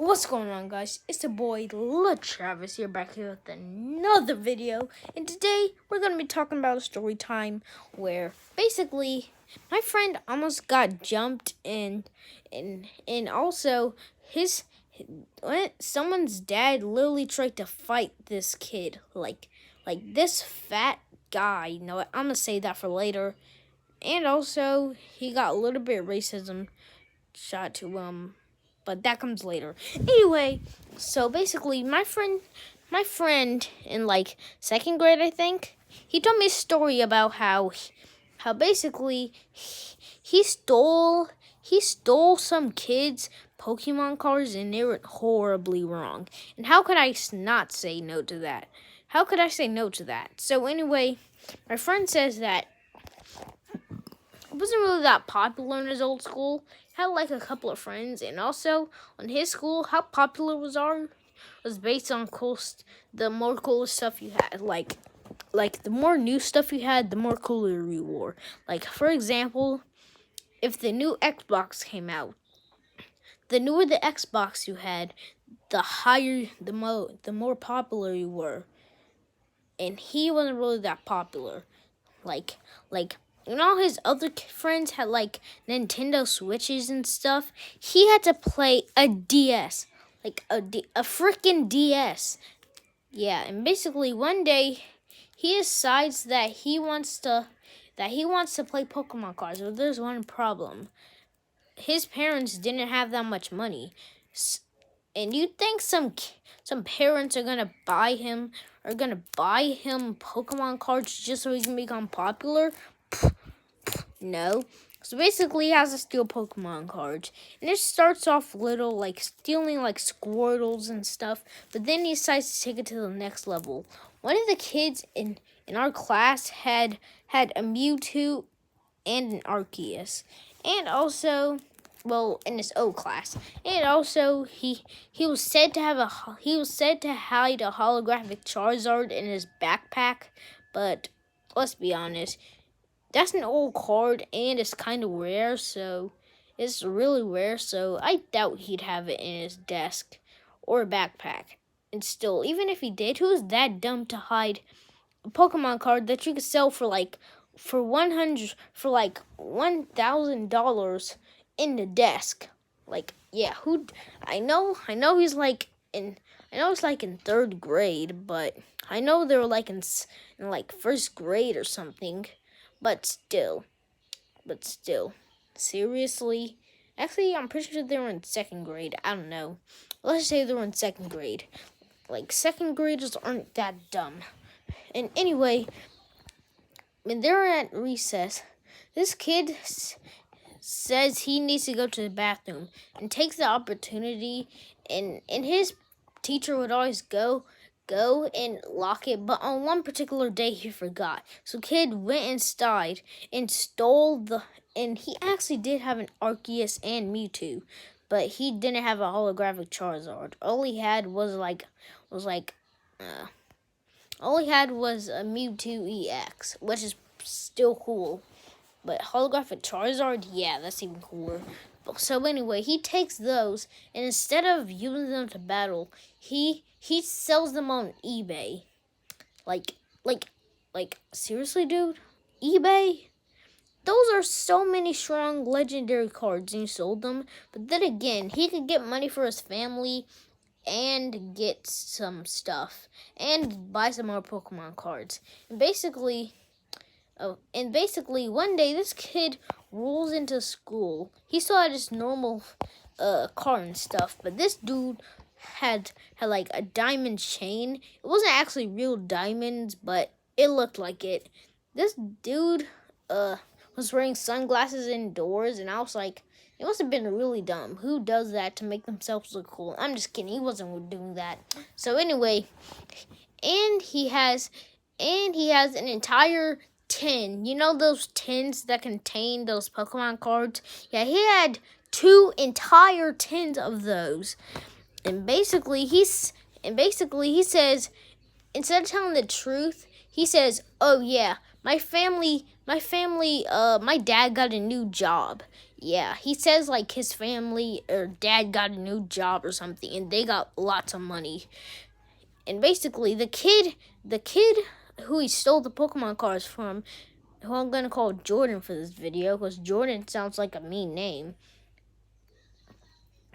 What's going on, guys? It's the boy Lil Travis here, back here with another video. And today we're gonna be talking about a story time where basically my friend almost got jumped and also someone's dad literally tried to fight this kid, like this fat guy. You know what? I'm gonna say that for later. And also he got a little bit of racism shot to but that comes later. Anyway, so basically my friend in like second grade, I think, he told me a story about how basically he stole some kids' Pokemon cards and they were horribly wrong. And how could I not say no to that? How could I say no to that? So anyway, my friend says that it wasn't really that popular in his old school. He had like a couple of friends, and also on his school, how popular was based on the more cool stuff you had. Like the more new stuff you had, the more cooler you were. Like for example, if the new Xbox came out, the newer the Xbox you had, the more popular you were. And he wasn't really that popular. Like all his other friends had like Nintendo Switches and stuff. He had to play a DS, like a freaking DS. Yeah, and basically one day he decides that he wants to play Pokemon cards. But there's one problem: his parents didn't have that much money, and you think some parents are gonna buy him Pokemon cards just so he can become popular? No. So basically, he has to steal Pokemon cards. And it starts off little, like stealing like Squirtles and stuff. But then he decides to take it to the next level. One of the kids in our class had a Mewtwo and an Arceus. And also, well, in his O class. And also, he was said to hide a holographic Charizard in his backpack. But let's be honest, that's an old card, and it's kind of rare, so it's really rare, so I doubt he'd have it in his desk or backpack. And still, even if he did, who's that dumb to hide a Pokemon card that you could sell for $1,000 in the desk? Like, yeah, I know he's like in third grade, but I know they were like in like first grade or something. But still, seriously? Actually, I'm pretty sure they were in second grade. I don't know. Let's say they were in second grade. Like, second graders aren't that dumb. And anyway, when they're at recess, this kid says he needs to go to the bathroom and takes the opportunity, and his teacher would always go and lock it, but on one particular day he forgot. So kid went inside and and he actually did have an Arceus and Mewtwo, but he didn't have a holographic Charizard. All he had was a Mewtwo EX, which is still cool. But holographic Charizard, yeah, that's even cooler. So anyway, he takes those, and instead of using them to battle, he sells them on eBay. Like seriously, dude? eBay? Those are so many strong legendary cards, and you sold them. But then again, he could get money for his family and get some stuff and buy some more Pokemon cards. And basically, one day this kid rolls into school. He still had his normal car and stuff, but this dude had like a diamond chain. It wasn't actually real diamonds, but it looked like it. This dude was wearing sunglasses indoors, and I was like, it must have been really dumb. Who does that to make themselves look cool? I'm just kidding. He wasn't doing that. So anyway, and he has an entire tin. You know those tins that contain those Pokemon cards? Yeah, he had 2 entire tins of those. And basically he says, instead of telling the truth, he says, "Oh yeah, my dad got a new job. Yeah, he says like his family or dad got a new job or something, and they got lots of money. And basically, the kid who he stole the Pokemon cards from, who I'm gonna call Jordan for this video, because Jordan sounds like a mean name.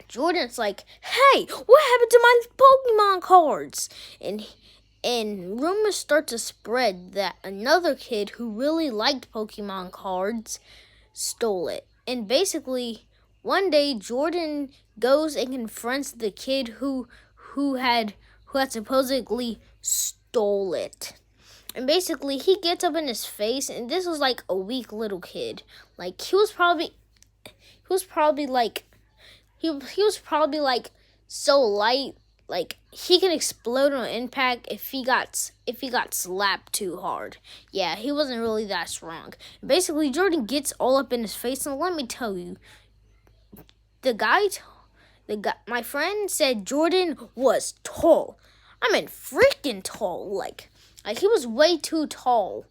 Jordan's like, "Hey, what happened to my Pokemon cards?" And rumors start to spread that another kid who really liked Pokemon cards stole it. And basically, one day Jordan goes and confronts the kid who had supposedly stole it. And basically, he gets up in his face, and this was like a weak little kid. Like he was probably like he was probably like so light, like he can explode on impact if he got slapped too hard. Yeah, he wasn't really that strong. Basically, Jordan gets all up in his face, and let me tell you, my friend said Jordan was tall. I mean, freaking tall. Like he was way too tall.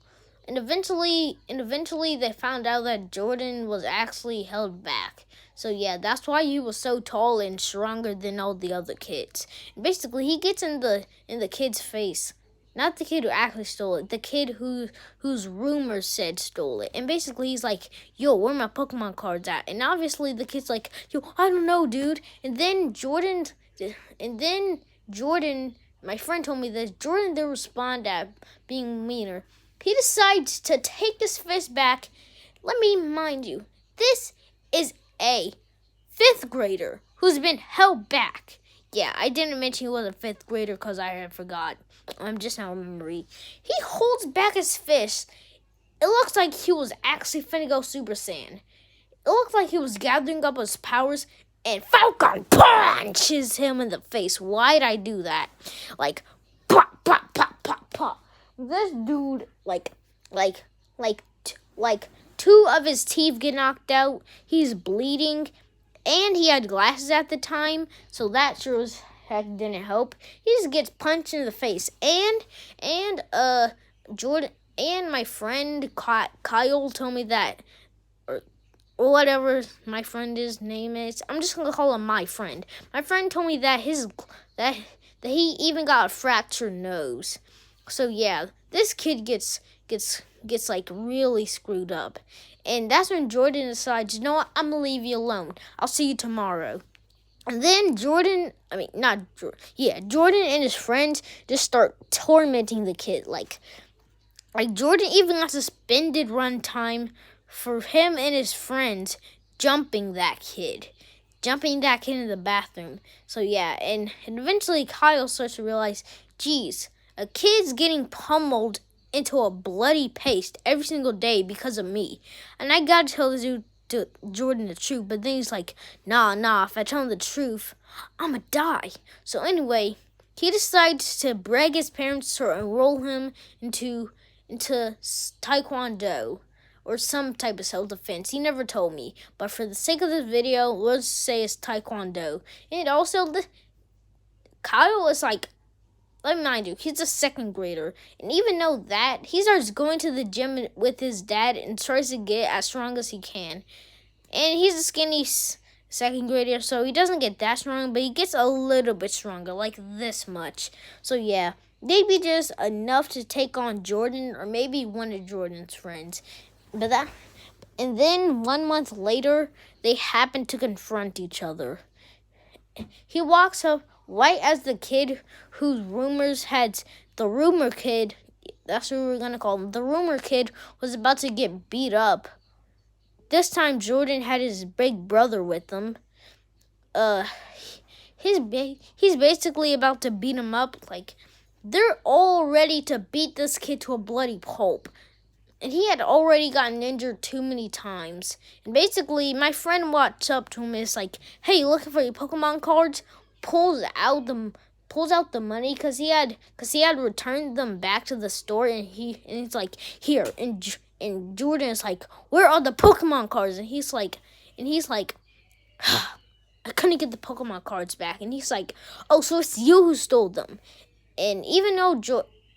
And eventually they found out that Jordan was actually held back. So yeah, that's why he was so tall and stronger than all the other kids. And basically, he gets in the kid's face. Not the kid who actually stole it, the kid whose rumors said stole it. And basically, he's like, "Yo, where my Pokemon cards at?" And obviously, the kid's like, "Yo, I don't know, dude." And then Jordan, my friend told me that Jordan did respond at being meaner. He decides to take his fist back. Let me remind you, this is a 5th grader who's been held back. Yeah, I didn't mention he was a 5th grader because I had forgot. I'm just now remembering. He holds back his fist. It looks like he was actually finna go Super Saiyan. It looked like he was gathering up his powers, and Falcon punches him in the face. Why'd I do that? Like, pop, pop, pop, pop, pop. This dude, like, 2 of his teeth get knocked out. He's bleeding, and he had glasses at the time, so that sure as heck didn't help. He just gets punched in the face, and Jordan and my friend Kyle told me that, or whatever my friend's name is. I'm just gonna call him my friend. My friend told me that that he even got a fractured nose. So yeah, this kid gets like really screwed up. And that's when Jordan decides, "You know what, I'm gonna leave you alone. I'll see you tomorrow." And then Jordan and his friends just start tormenting the kid. Like Jordan even got suspended run time for him and his friends jumping that kid in the bathroom. So yeah, and eventually Kyle starts to realize, geez, a kid's getting pummeled into a bloody paste every single day because of me. And I gotta tell this dude, to Jordan, the truth. But then he's like, nah, if I tell him the truth, I'ma die. So anyway, he decides to beg his parents to enroll him into Taekwondo or some type of self-defense. He never told me. But for the sake of this video, let's say it's Taekwondo. And also, Kyle is like, let me mind you, he's a 2nd grader. And even though that, he starts going to the gym with his dad and tries to get as strong as he can. And he's a skinny 2nd grader, so he doesn't get that strong, but he gets a little bit stronger, like this much. So yeah, maybe just enough to take on Jordan or maybe one of Jordan's friends. And then 1 month later, they happen to confront each other. He walks up right as the kid whose rumors had, the rumor kid, that's what we're gonna call him, the rumor kid was about to get beat up. This time Jordan had his big brother with him. He's basically about to beat him up. Like, they're all ready to beat this kid to a bloody pulp. And he had already gotten injured too many times. And basically, my friend walks up to him and is like, "Hey, you looking for your Pokemon cards?" Pulls out the money because he had returned them back to the store, and he's like, "Here." And Jordan is like, "Where are the Pokemon cards?" And he's like, "I couldn't get the Pokemon cards back." And he's like, "Oh, so it's you who stole them." And even though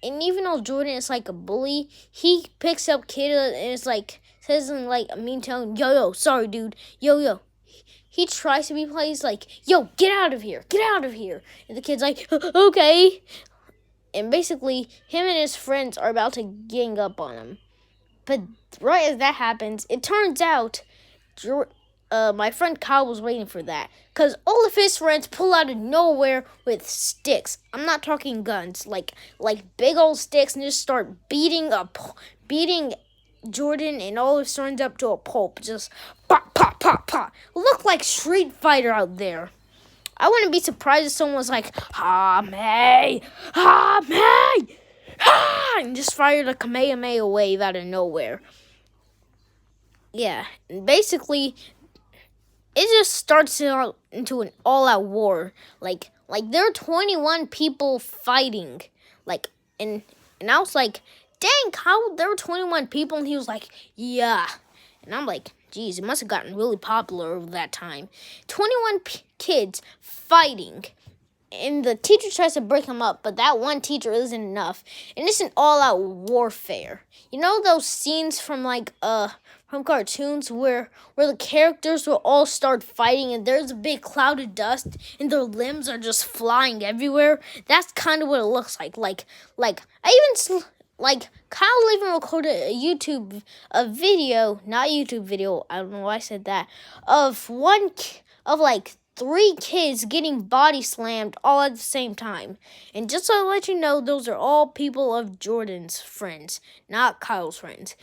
And even though Jordan is like a bully, he picks up Kid and it's like says in like a mean tone, yo, sorry dude, yo. He tries to be polite. He's like, yo, get out of here. And the kid's like, okay. And basically, him and his friends are about to gang up on him. But right as that happens, it turns out my friend Kyle was waiting for that. Because all of his friends pull out of nowhere with sticks. I'm not talking guns. Like big old sticks, and just start beating Jordan and all his friends up to a pulp. Just pop, pop, pop, pop. Look like Street Fighter out there. I wouldn't be surprised if someone was like, ha, me, and just fired a Kamehameha wave out of nowhere. Yeah, and basically, it just starts out into an all-out war. Like there are 21 people fighting. And I was like, dang, how there were 21 people? And he was like, yeah. And I'm like, geez, it must have gotten really popular over that time. 21 kids fighting. And the teacher tries to break them up, but that one teacher isn't enough. And it's an all-out warfare. You know those scenes from from cartoons where the characters will all start fighting and there's a big cloud of dust and their limbs are just flying everywhere? That's kind of what it looks like. Kyle even recorded a video, not YouTube video, I don't know why I said that, of like 3 kids getting body slammed all at the same time. And just to let you know, those are all people of Jordan's friends, not Kyle's friends.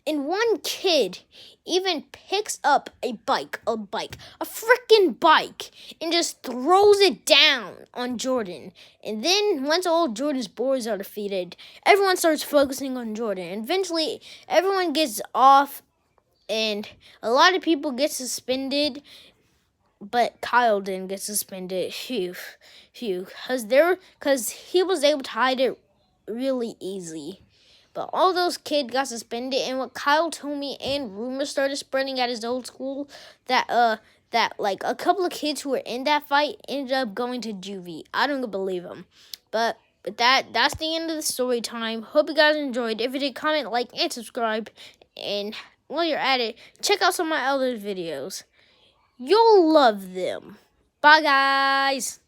And one kid even picks up a freaking bike, and just throws it down on Jordan. And then once all Jordan's boys are defeated, everyone starts focusing on Jordan. And eventually, everyone gets off, and a lot of people get suspended. But Kyle didn't get suspended. Phew. Because he was able to hide it really easy. But all those kids got suspended, and what Kyle told me, and rumors started spreading at his old school, that like a couple of kids who were in that fight ended up going to juvie. I don't believe him. But that's the end of the story time. Hope you guys enjoyed. If you did, comment, like, and subscribe. And while you're at it, check out some of my other videos. You'll love them. Bye, guys.